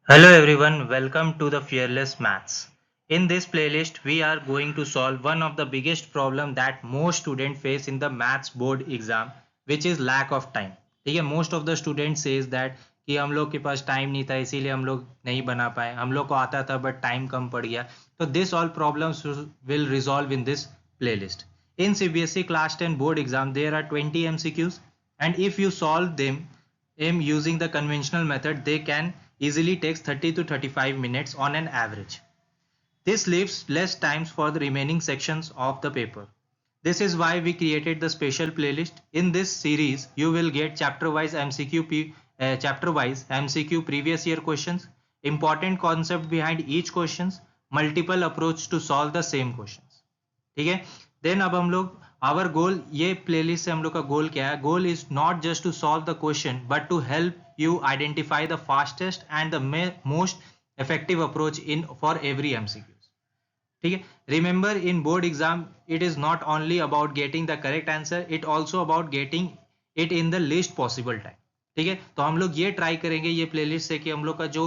Hello everyone, welcome to the Fearless Maths. In this playlist, we are going to solve one of the biggest problem that most students face in the maths board exam, which is lack of time. ठीक है, most of the students says that कि हम लोग के पास time नहीं था इसीलिए हम लोग नहीं बना पाए, हम लोग को आता था बट टाइम कम पड़ गया. तो this all problems will resolve in this playlist. In CBSE class 10 board exam, there are 20 MCQs, and if you solve them using the conventional method, they can easily takes 30 to 35 minutes on an average. This leaves less times for the remaining sections of the paper. This is why we created the special playlist. In this series, you will get chapter-wise MCQ previous year questions, important concept behind each questions, multiple approach to solve the same questions. ठीक है. Then अब हम लोग our goal, ये playlist से हम लोग का गोल क्या है? Goal is not just to solve the question but to help you identify the fastest and the most effective approach in for every MCQs. ठीक है. Remember, in board exam it is not only about getting the correct answer, it also about getting it in the least possible time. ठीक है. तो हम लोग ये try करेंगे ये प्लेलिस्ट से कि हम लोग का जो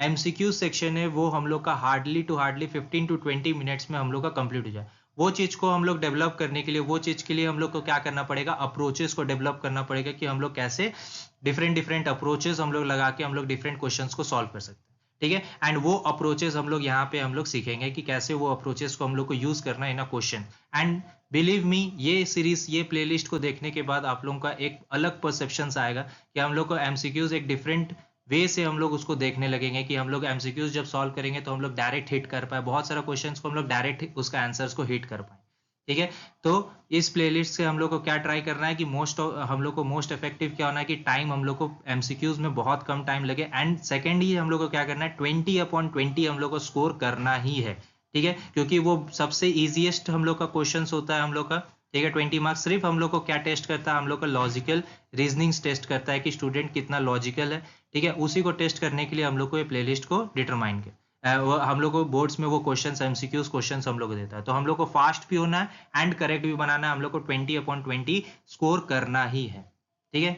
MCQ सेक्शन है वो हम लोग का हार्डली 15 to 20 मिनट्स में हम लोग का कंप्लीट हो जाए. वो चीज को हम लोग डेवलप करने के लिए, वो चीज के लिए हम लोग को क्या करना पड़ेगा? अप्रोचेस को डेवलप करना पड़ेगा कि हम लोग कैसे डिफरेंट अप्रोचेस हम लोग लगा के हम लोग डिफरेंट क्वेश्चंस को सॉल्व कर सकते हैं. ठीक है. एंड वो अप्रोचेस हम लोग यहाँ पे हम लोग सीखेंगे कि कैसे वो अप्रोचेस को हम लोग को यूज करना है in a question. And believe me, ये सीरीज, ये प्लेलिस्ट को देखने के बाद आप लोगों का एक अलग परसेप्शन आएगा कि हम लोग को एमसीक्यूज एक डिफरेंट वे से हम लोग उसको देखने लगेंगे कि हम लोग एमसीक्यूज जब सॉल्व करेंगे तो हम लोग डायरेक्ट हिट कर पाए, बहुत सारा क्वेश्चंस को हम लोग डायरेक्ट उसका आंसर्स को हिट कर पाए. ठीक है. तो इस प्लेलिस्ट से हम लोग को क्या ट्राई करना है कि हम लोग को मोस्ट इफेक्टिव क्या होना है कि टाइम हम लोग को एमसीक्यूज में बहुत कम टाइम लगे. एंड सेकेंड ही हम लोग को क्या करना है, 20/20 हम लोग को स्कोर करना ही है. ठीक है. क्योंकि वो सबसे इजीएस्ट हम लोग का क्वेश्चन होता है हम लोग का. ठीक है. 20 मार्क्स सिर्फ हम लोग को क्या टेस्ट करता है, हम लोग का लॉजिकल रीजनिंग टेस्ट करता है कि स्टूडेंट कितना लॉजिकल है. ठीक है. उसी को टेस्ट करने के लिए हम लोग को ये प्लेलिस्ट को डिटरमाइन किया. हम लोग को बोर्ड्स में वो क्वेश्चंस एमसीक्यूज क्वेश्चंस हम लोग को देता है. तो हम लोग को फास्ट भी होना है एंड करेक्ट भी बनाना है. हम लोग को 20/20 स्कोर करना ही है. ठीक है.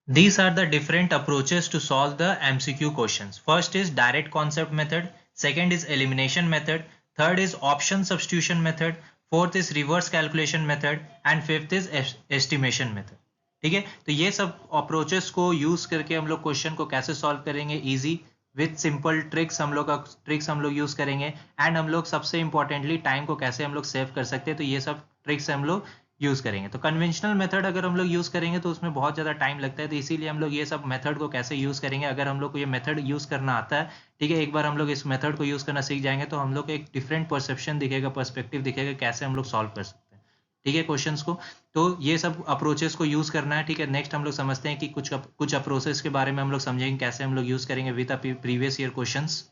These are the different approaches to solve the MCQ questions. First is direct concept method, second is elimination method, third is option substitution method, fourth is reverse calculation method and fifth is estimation method. ठीक है. तो ये सब approaches को use करके हम लोग question को कैसे सॉल्व करेंगे इजी विथ सिंपल ट्रिक्स हम लोग यूज करेंगे. एंड हम लोग सबसे इंपॉर्टेंटली टाइम को कैसे हम लोग सेव कर सकते हैं, तो ये सब ट्रिक्स हम लोग यूज करेंगे. तो कन्वेंशनल मेथड अगर हम लोग यूज करेंगे तो उसमें बहुत ज्यादा टाइम लगता है, तो इसीलिए हम लोग ये सब मेथड को कैसे यूज करेंगे. अगर हम लोग को ये मेथड यूज करना आता है, ठीक है, एक बार हम लोग इस मेथड को यूज करना सीख जाएंगे तो हम लोग को एक डिफरेंट परसेप्शन दिखेगा, पर्सपेक्टिव दिखेगा कैसे हम लोग सॉल्व कर सकते हैं. ठीक है, क्वेश्चंस को. तो ये सब अप्रोचेस को यूज करना है. ठीक है. नेक्स्ट हम लोग समझते हैं कि कुछ अप्रोचेस के बारे में हम लोग समझेंगे कैसे हम लोग यूज करेंगे with previous year questions.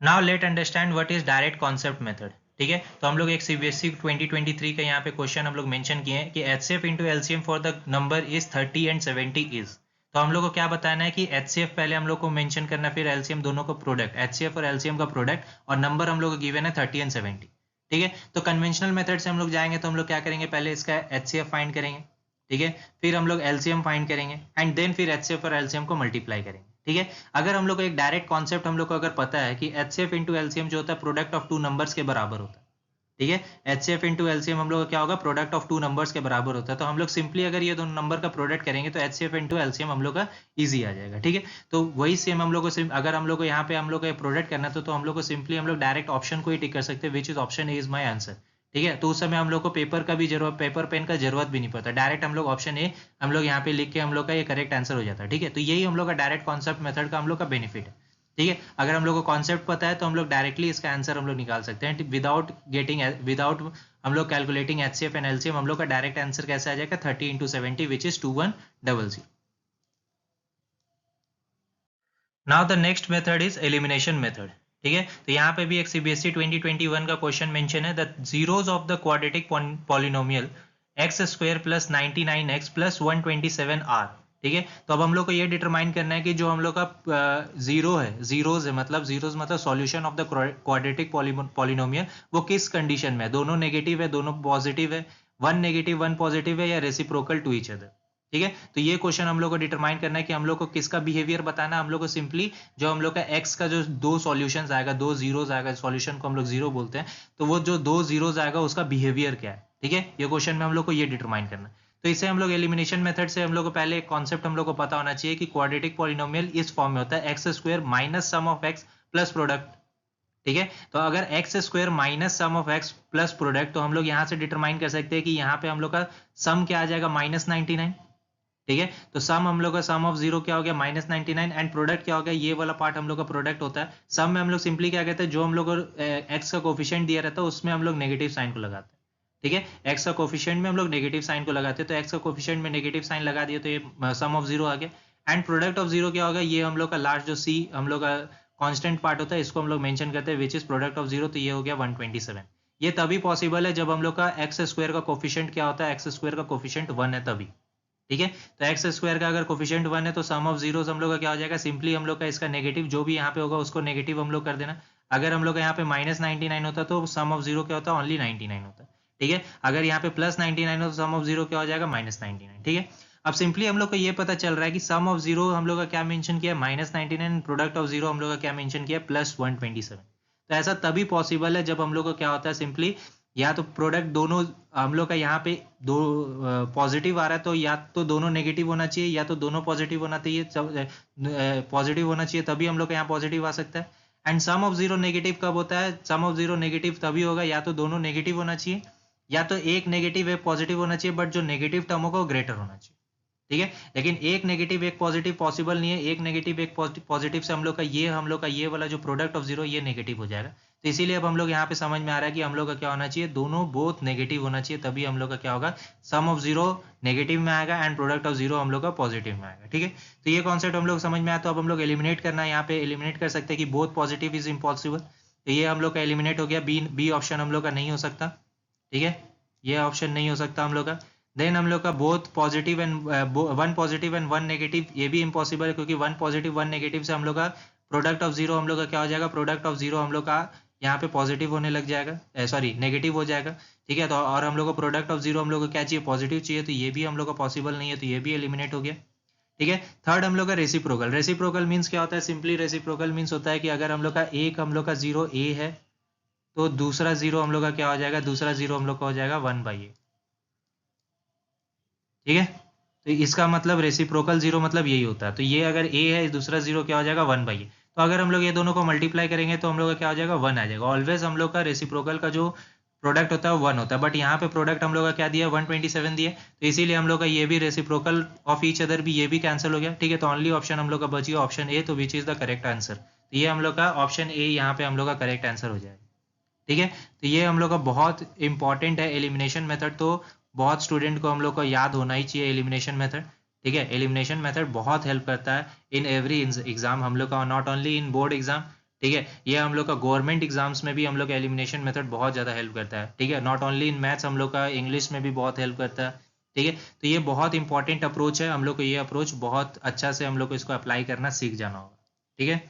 Now let understand what is direct concept method. ठीक है. तो हम लोग एक सीबीएसई 2023 का यहाँ पे क्वेश्चन हम लोग मेंशन किए हैं कि HCF into LCM for the number is 30 and 70 is. तो हम लोग को क्या बताना है कि एचसीएफ पहले हम लोग को मेंशन करना, फिर एलसीएम दोनों का प्रोडक्ट, एचसीएफ और एलसीएम का प्रोडक्ट, और नंबर हम लोग को गिवन है 30 एंड 70. ठीक है. तो कन्वेंशनल मेथड से हम लोग जाएंगे तो हम लोग क्या करेंगे, पहले इसका एचसीएफ फाइंड करेंगे. ठीक है. फिर हम लोग एलसीएम फाइंड करेंगे एंड देन फिर एचसीएफ और एलसीएम को मल्टीप्लाई करेंगे. ठीक है. अगर हम लोग को एक डायरेक्ट कॉन्सेप्ट हम लोग को अगर पता है कि एचसीएफ इंटू एलसीएम जो होता है प्रोडक्ट ऑफ टू नंबर्स के बराबर होता है. ठीक है. एचसीएफ इंटू एलसीएम हम लोग का क्या होगा, प्रोडक्ट ऑफ टू नंबर्स के बराबर होता है. तो हम लोग सिंपली अगर ये दोनों नंबर का प्रोडक्ट करेंगे तो एचसीएफ इंटू एलसीएम हम लोग का इजी आ जाएगा. ठीक है. तो वही सेम हम लोग को सिर्फ अगर हम लोग को यहाँ पे हम लोग का प्रोडक्ट करना था तो हम लोग को सिंपली हम लोग डायरेक्ट ऑप्शन को ही टिक कर सकते हैं, which is option A is my answer. ठीक है. तो उस समय हम लोग को पेपर पेन का जरूरत भी नहीं पड़ता, डायरेक्ट हम लोग ऑप्शन ए हम लोग यहाँ पे लिख के हम लोग का ये करेक्ट आंसर हो जाता है. ठीक है. तो यही हम लोग का डायरेक्ट कॉन्सेप्ट मेथड का हम लोग का बेनिफिट है. ठीक है. अगर हम लोग को कॉन्सेप्ट पता है तो हम लोग डायरेक्टली इसका आंसर हम लोग निकाल सकते हैं विदाउट हम लोग कैलकुलेटिंग एचसीएफ एंड एलसीएम. हम लोग का डायरेक्ट आंसर कैसे आ जाएगा, 30 into 70 which is 2100. Now the next method is elimination method. ठीक है. तो यहाँ पे भी एक सीबीएसई 2021 का क्वेश्चन मेंशन है, the zeros of the quadratic polynomial X square plus 99x plus 127 are. ठीक है. तो अब हम लोग को ये डिटरमाइन करना है कि जो हम लोग का जीरोज है मतलब solution of the quadratic polynomial वो किस कंडीशन में है, दोनों नेगेटिव है, दोनों पॉजिटिव है, वन नेगेटिव वन पॉजिटिव है, या रेसिप्रोकल टू ईच अदर. ठीक है। तो ये क्वेश्चन हम लोग को डिटरमाइन करना है कि हम लोग को किसका बिहेवियर बताना है। हम लोग को सिंपली जो हम लोग का एक्स का जो दो सॉल्यूशंस आएगा, दो जीरोस आएगा, सॉल्यूशन को हम लोग जीरो बोलते हैं, तो वो जो दो जीरोस आएगा उसका बिहेवियर क्या है। ठीक है, ये क्वेश्चन में हम लोग को ये डिटरमाइन करना है। तो इसे हम लोग एलिमिनेशन मेथड से हम लोग को पहले एक कॉन्सेप्ट हम लोग को पता होना चाहिए कि क्वाड्रेटिक पॉलिनोमियल इस फॉर्म में होता है, x square minus sum of x plus product. ठीक है, तो अगर x square minus sum of x plus product, तो हम लोग यहाँ से डिटरमाइन कर सकते हैं कि यहाँ पे हम लोग का सम क्या आ जाएगा, -99। ठीक है, तो सम हम लोग का सम ऑफ जीरो क्या हो गया, -99, एंड प्रोडक्ट क्या हो गया, ये वाला पार्ट हम लोग का प्रोडक्ट होता है। सम में हम लोग सिंपली क्या कहते हैं, जो हम लोग को एक्स का कोफिशिएंट दिया रहता है उसमें हम लोग नेगेटिव साइन को लगाते हैं। ठीक है, एक्स का कोफिशिएंट में हम लोग नेगेटिव साइन को लगाते हैं, तो एक्स का कोफिशिएंट में नेगेटिव साइन लगा दिया तो ये सम ऑफ जीरो आ गया। एंड प्रोडक्ट ऑफ जीरो क्या होगा, ये हम लोग का लास्ट जो सी हम लोग का कांस्टेंट पार्ट होता है, इसको हम लोग मेंशन करते हैं, which is product of zero, तो ये हो गया 127। ये तभी पॉसिबल है जब हम लोग का एक्स स्क्वायर का कोफिशिएंट क्या होता है, एक्स स्क्वायर का कोफिशिएंट 1 है तभी। ठीक है, तो एक्स स्क्वायर का अगर कोफिशिएंट 1 है तो सम ऑफ जीरोस हम लोग का क्या हो जाएगा, सिंपली हम लोग का इसका नेगेटिव जो भी यहाँ पे होगा उसको नेगेटिव हम लोग कर देना। अगर हम लोग का यहाँ पे -99 होता तो सम ऑफ जीरो क्या होता, ओनली 99 होता। ठीक है, अगर यहाँ पे +99 हो तो सम ऑफ जीरो क्या हो जाएगा, -99। ठीक है, अब सिंपली हम लोग को ये पता चल रहा है कि सम ऑफ जीरो हम लोग का क्या मेंशन किया, -99, प्रोडक्ट ऑफ जीरो हम लोग का क्या मेंशन किया, +127। तो ऐसा तभी पॉसिबल है जब हम लोग को क्या होता है, सिंपली या तो प्रोडक्ट दोनों हम लोग का यहाँ पे दो पॉजिटिव आ रहा है तो या तो दोनों नेगेटिव होना चाहिए या तो दोनों पॉजिटिव होना चाहिए, पॉजिटिव होना चाहिए तभी हम लोग का यहाँ पॉजिटिव आ सकता है। And sum of zero negative कब होता है, सम ऑफ जीरो नेगेटिव तभी होगा या तो दोनों नेगेटिव होना चाहिए या तो एक नेगेटिव एक पॉजिटिव होना चाहिए, बट जो नेगेटिव टर्म होगा वो ग्रेटर होना चाहिए। ठीक है, लेकिन एक नेगेटिव एक पॉजिटिव पॉसिबल नहीं है, एक नेगेटिव एक पॉजिटिव से हम लोग का ये वाला जो प्रोडक्ट ऑफ जीरो ये नेगेटिव हो जाएगा। तो इसीलिए अब हम लोग यहाँ पे समझ में आ रहा है कि हम लोग का क्या होना चाहिए, दोनों बोथ नेगेटिव होना चाहिए तभी हम लोग का क्या होगा, सम ऑफ जीरो नेगेटिव में आएगा एंड प्रोडक्ट ऑफ जीरो हम लोग का पॉजिटिव में आएगा। ठीक है, तो ये कॉन्सेप्ट हम लोग समझ में आया। तो अब हम लोग एलिमिनेट करना है, यहाँ पे एलिमिनेट कर सकते हैं कि बोथ पॉजिटिव इज इम्पॉसिबल, तो ये हम लोग का एलिमिनेट हो गया, बी ऑप्शन हम लोग का नहीं हो सकता। ठीक है, ये ऑप्शन नहीं हो सकता हम लोग का। देन हम लोग का both positive and one positive and one negative, ये भी इम्पॉसिबल है क्योंकि वन पॉजिटिव वन नेगेटिव से हम लोग का प्रोडक्ट ऑफ जीरो हम लोग का क्या हो जाएगा, प्रोडक्ट ऑफ जीरो हम लोग का यहाँ पे पॉजिटिव होने लग जाएगा, सॉरी नेगेटिव हो जाएगा। ठीक है, तो और हम लोग को प्रोडक्ट ऑफ जीरो हम लोग को क्या चाहिए, पॉजिटिव चाहिए, तो ये भी हम लोग का पॉसिबल नहीं है, तो ये भी एलिमिनेट हो गया। ठीक है, थर्ड हम लोग का रेसिप्रोकल। रेसिप्रोकल मीन्स क्या होता है, सिंपली रेसिप्रोकल मीन्स होता है कि अगर हम लोग का एक हम लोग का जीरो ए है तो दूसरा जीरो हम लोग का क्या हो जाएगा, दूसरा जीरो हम लोग का हो जाएगा 1/a। ठीक है, तो इसका मतलब रेसिप्रोकल जीरो मतलब यही होता है। तो ये अगर a है, दूसरा जीरो क्या हो जाएगा 1/a। तो अगर हम लोग ये दोनों को मल्टीप्लाई करेंगे तो हम लोग का क्या हो जाएगा, 1 आ जाएगा। ऑलवेज हम लोग का रेसिप्रोकल का जो प्रोडक्ट होता है 1 होता है, बट यहाँ पे प्रोडक्ट हम लोग का क्या दिया, 127 दिया, तो इसीलिए हम लोग का ये भी रेसिप्रोकल ऑफ ईच अदर भी ये भी कैंसिल हो गया। ठीक है, तो ओनली ऑप्शन हम लोग का बच गया ऑप्शन ए, तो which is the correct answer. तो ये हम लोग का ऑप्शन ए यहाँ पे हम लोग का करेक्ट आंसर हो जाएगा। ठीक है, तो ये हम लोग का बहुत इंपॉर्टेंट है एलिमिनेशन मेथड, तो बहुत स्टूडेंट को हम लोग को याद होना ही चाहिए एलिमिनेशन मेथड। ठीक है, एलिमिनेशन मेथड बहुत हेल्प करता है इन एवरी एग्जाम हम लोग का, not only in board exam. ठीक है, ये हम लोग का गवर्नमेंट एग्जाम्स में भी हम लोग का एलिमिनेशन मेथड बहुत ज़्यादा हेल्प करता है। ठीक है, नॉट ओनली इन मैथ्स, हम लोग का इंग्लिश में भी बहुत हेल्प करता है। ठीक है, तो ये बहुत इंपॉर्टेंट अप्रोच है, हम लोग को ये अप्रोच बहुत अच्छा से हम लोग को इसको अप्लाई करना सीख जाना होगा। ठीक है,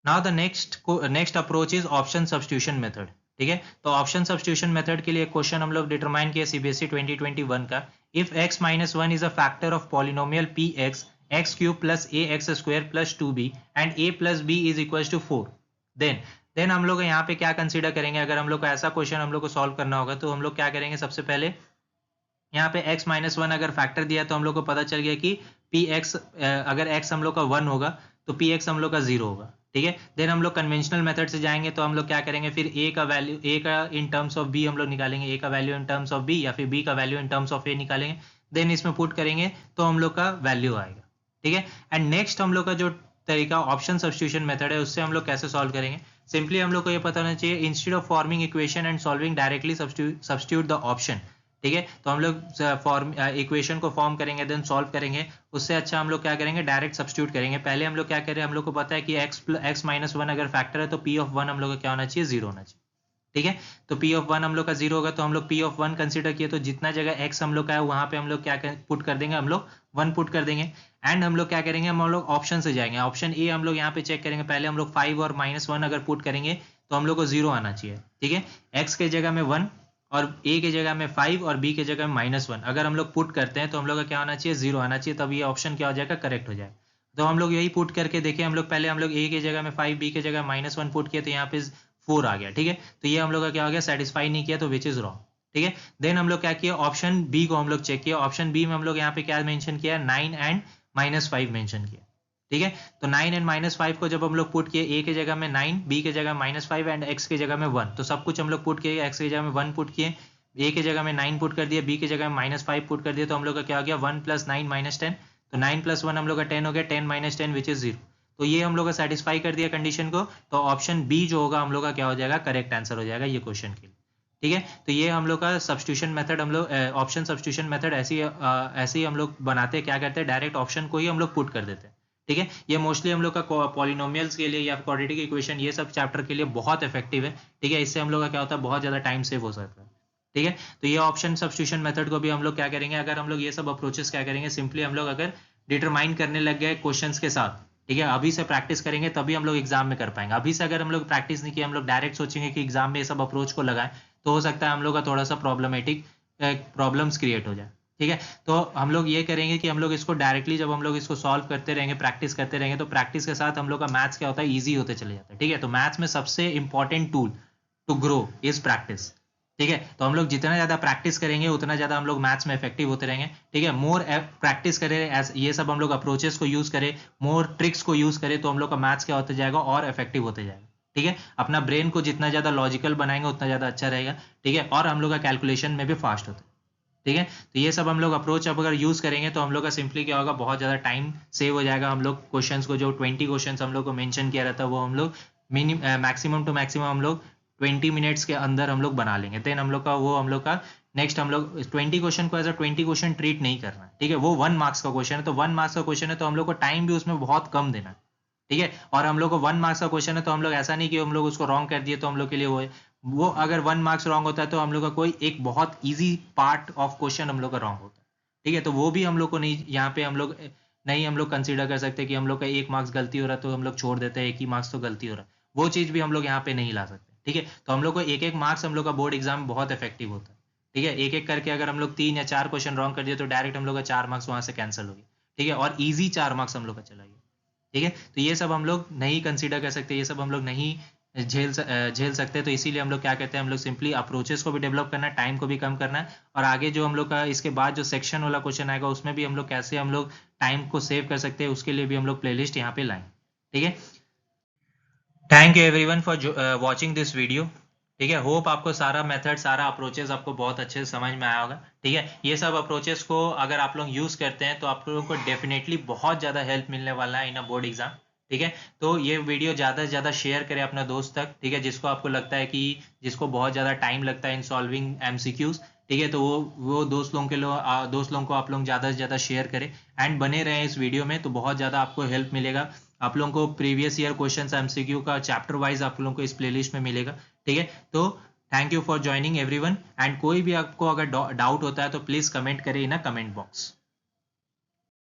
now the next approach is option substitution method. ठीक है, तो ऑप्शन सब्स्टिट्यूशन मेथड के लिए क्वेश्चन हम लोग डिटरमाइन किया सीबीएसई 2021 का। If x minus one is a factor of polynomial P X cube plus A X square plus 2b and a plus B is equal to 4, then हम लोग यहाँ पे क्या कंसीडर करेंगे। अगर हम लोग को ऐसा क्वेश्चन हम लोग को सॉल्व करना होगा तो हम लोग क्या करेंगे, सबसे पहले यहाँ पे x माइनस वन अगर फैक्टर दिया तो हम लोग को पता चल गया कि पी एक्स अगर x हम लोग का 1 होगा तो पी एक्स हम लोग का 0 होगा। ठीक है, देन हम लोग कन्वेंशनल मेथड से जाएंगे तो हम लोग क्या करेंगे, फिर a का वैल्यू a का इन टर्म्स ऑफ b हम लोग निकालेंगे, a का value in terms of b या फिर b का value in terms of a निकालेंगे, देन इसमें पुट करेंगे तो हम लोग का वैल्यू आएगा। ठीक है, एंड नेक्स्ट हम लोग का जो तरीका ऑप्शन सब्स्टिट्यूशन मेथड है उससे हम लोग कैसे सॉल्व करेंगे। सिंपली हम लोग को ये पता होना चाहिए, instead of forming equation and solving directly substitute the option. ठीक है, तो हम लोग इक्वेशन को फॉर्म करेंगे देन सॉल्व करेंगे, उससे अच्छा हम लोग क्या करेंगे, डायरेक्ट सब्स्टिट्यूट करेंगे। पहले हम लोग क्या करें, हम लोग को पता है कि x माइनस वन अगर फैक्टर है तो p ऑफ 1 हम लोग का क्या होना चाहिए, 0 होना चाहिए। ठीक है, तो p ऑफ 1 हम लोग का 0 होगा तो हम लोग p ऑफ 1 कंसीडर किए, तो जितना जगह x हम लोग का है वहां पे हम लोग क्या पुट कर देंगे, हम लोग 1 पुट कर देंगे। एंड हम लोग क्या करेंगे, हम लोग ऑप्शन से जाएंगे, ऑप्शन ए हम लोग यहाँ पे चेक करेंगे। पहले हम लोग 5 और -1 अगर पुट करेंगे तो हम लोग को 0 आना चाहिए। ठीक है, x के जगह में 1 और A की जगह में 5 और B की जगह में -1 अगर हम लोग पुट करते हैं तो हम लोग का क्या होना चाहिए, 0 आना चाहिए, तब ये ऑप्शन क्या हो जाएगा, करेक्ट हो जाएगा। तो हम लोग यही पुट करके देखें, हम लोग पहले हम लोग A की जगह में 5, B की जगह -1 पुट किए तो यहाँ पे 4 आ गया, ठीक है। तो ये हम लोग का क्या हो गया, सेटिस्फाई नहीं किया, तो विच इज रॉन्ग, ठीक है। देन हम लोग क्या किया, ऑप्शन बी को हम लोग चेक किया। ऑप्शन बी में हम लोग यहाँ पे क्या मेंशन किया, 9 एंड -5 मेंशन किया, ठीक है। तो 9 एंड -5 को जब हम लोग पुट किए, ए की जगह में 9, बी की जगह -5 एंड एक्स की जगह में 1, तो सब कुछ हम लोग पुट किए, एक्स की जगह में 1 पुट किए, ए की जगह में 9 पुट कर दिया, बी की जगह में -5 पुट कर दिया, तो हम लोग का क्या हो गया, 1 + 9 - 10, तो 9 + 1 हम लोग का 10 हो गया, 10 - 10 विच इज 0। तो ये हम लोग का सेटिस्फाई कर दिया कंडीशन को, तो ऑप्शन बी जो होगा हम लोग का क्या हो जाएगा, करेक्ट आंसर हो जाएगा ये क्वेश्चन के लिए, ठीक है। तो ये हम लोग का सब्स्टिट्यूशन मेथड, हम लोग ऑप्शन सब्स्टिट्यूशन मेथड ऐसे ही हम लोग बनाते हैं, क्या करते हैं, डायरेक्ट ऑप्शन को ही हम लोग पुट कर देते हैं, ठीक है। ये मोस्टली हम लोग का पॉलिनोमियल्स के लिए या क्वाड्रेटिक इक्वेशन ये सब चैप्टर के लिए बहुत इफेक्टिव है, ठीक है। इससे हम लोग का क्या होता है, बहुत ज़्यादा टाइम सेव हो सकता है, ठीक है। तो ये ऑप्शन सब्स्टिट्यूशन मेथड को भी हम लोग क्या करेंगे, अगर हम लोग ये सब अप्रोचेस क्या करेंगे, सिंपली हम लोग अगर डिटरमाइन करने लग गए क्वेश्चंस के साथ, ठीक है, अभी से प्रैक्टिस करेंगे तभी हम लोग एग्जाम में कर पाएंगे। अभी से अगर हम लोग प्रैक्टिस नहीं किए, हम लोग डायरेक्ट सोचेंगे कि एग्जाम में ये सब अप्रोच को लगाएं, तो हो सकता है हम लोग का थोड़ा सा प्रॉब्लमेटिक प्रॉब्लम्स क्रिएट हो जाए, ठीक है। तो हम लोग ये करेंगे कि हम लोग इसको डायरेक्टली जब हम लोग इसको सॉल्व करते रहेंगे, प्रैक्टिस करते रहेंगे, तो प्रैक्टिस के साथ हम लोग का मैथ्स क्या होता है, ईजी होते चले जाता है, ठीक है। तो मैथ्स में सबसे important tool to grow is practice, ठीक है। तो हम लोग जितना ज़्यादा प्रैक्टिस करेंगे उतना ज़्यादा हम लोग मैथ्स में इफेक्टिव होते रहेंगे, ठीक है। मोर प्रैक्टिस करें, ये सब हम लोग अप्रोचेस को यूज़ करें, मोर ट्रिक्स को यूज़ करें, तो हम लोग का मैथ्स क्या होता जाएगा, और इफेक्टिव होते जाएगा, ठीक है। अपना ब्रेन को जितना ज़्यादा लॉजिकल बनाएंगे उतना ज़्यादा अच्छा रहेगा, ठीक है। और हम लोग का कैलकुलेशन में भी फास्ट होता है, ठीक है। तो ये सब हम लोग अप्रोच अब अगर यूज़ करेंगे तो हम लोग का सिंपली क्या होगा, बहुत ज़्यादा टाइम सेव हो जाएगा। हम लोग क्वेश्चंस को जो 20 क्वेश्चंस हम लोग को मेंशन किया रहता है, वो हम लोग मैक्सिमम टू मैक्सिमम हम लोग 20 मिनट्स के अंदर हम लोग बना लेंगे। देन हम लोग का वो हम लोग का नेक्स्ट हम लोग 20 क्वेश्चन को एज अ 20 क्वेश्चन ट्रीट नहीं करना है, ठीक है। वो 1 मार्क्स का क्वेश्चन है, तो 1 मार्क्स का क्वेश्चन है तो हम लोग को टाइम भी उसमें बहुत कम देना है, ठीक है। और हम लोग को 1 मार्क्स का क्वेश्चन है तो हम लोग ऐसा नहीं कि हम लोग उसको रॉन्ग कर दिए तो हम लोग के लिए वो अगर 1 मार्क्स रॉन्ग होता है तो हम लोग का कोई एक बहुत ईजी पार्ट ऑफ क्वेश्चन हम लोग का रॉन्ग होता है, ठीक है। तो वो भी हम लोग को नहीं, यहाँ पे हम लोग नहीं हम लोग कंसीडर कर सकते कि हम लोग का 1 मार्क्स गलती हो रहा है तो हम लोग छोड़ देते हैं, 1 ही मार्क्स तो गलती हो रहा है, वो चीज़ भी हम लोग यहाँ पे नहीं ला सकते, ठीक है। तो हम लोग को एक मार्क्स हम लोग का बोर्ड एग्जाम बहुत इफेक्टिव होता है, ठीक है। एक करके अगर हम लोग 3 या 4 क्वेश्चन रॉन्ग कर दिए तो डायरेक्ट हम लोग का 4 मार्क्स वहाँ से कैंसिल हो गया, ठीक है। और ईजी 4 मार्क्स हम लोग का चला गया, ठीक है। तो ये सब हम लोग नहीं कंसीडर कर सकते, ये सब हम लोग नहीं झेल सकते, तो इसीलिए हम लोग क्या कहते हैं, हम लोग सिंपली अप्रोचेस को भी डेवलप करना है, टाइम को भी कम करना है, और आगे जो हम लोग का इसके बाद जो सेक्शन वाला क्वेश्चन आएगा उसमें भी हम लोग कैसे हम लोग टाइम को सेव कर सकते हैं, उसके लिए भी हम लोग प्लेलिस्ट यहाँ पे लाएं, ठीक है। Thank you everyone for watching this video, ठीक है। होप आपको सारा मेथड, सारा अप्रोचेस आपको बहुत अच्छे से समझ में आया होगा, ठीक है। ये सब अप्रोचेस को अगर आप लोग यूज़ करते हैं तो आप लोगों को डेफिनेटली बहुत ज़्यादा हेल्प मिलने वाला है इन अ बोर्ड एग्जाम, ठीक है। तो ये वीडियो ज़्यादा से ज़्यादा शेयर करें अपने दोस्त तक, ठीक है, जिसको आपको लगता है कि जिसको बहुत ज़्यादा टाइम लगता है इन सॉल्विंग MCQs, ठीक है। तो वो दोस्त लोगों को आप लोग ज़्यादा से ज़्यादा शेयर करें एंड बने रहें इस वीडियो में, तो बहुत ज़्यादा आपको हेल्प मिलेगा। आप लोगों को प्रीवियस ईयर क्वेश्चन MCQ का चैप्टर वाइज आप लोगों को इस प्लेलिस्ट में मिलेगा, ठीक है। तो thank you for joining everyone, and कोई भी आपको अगर डाउट होता है तो प्लीज़ कमेंट करें इन अ कमेंट बॉक्स।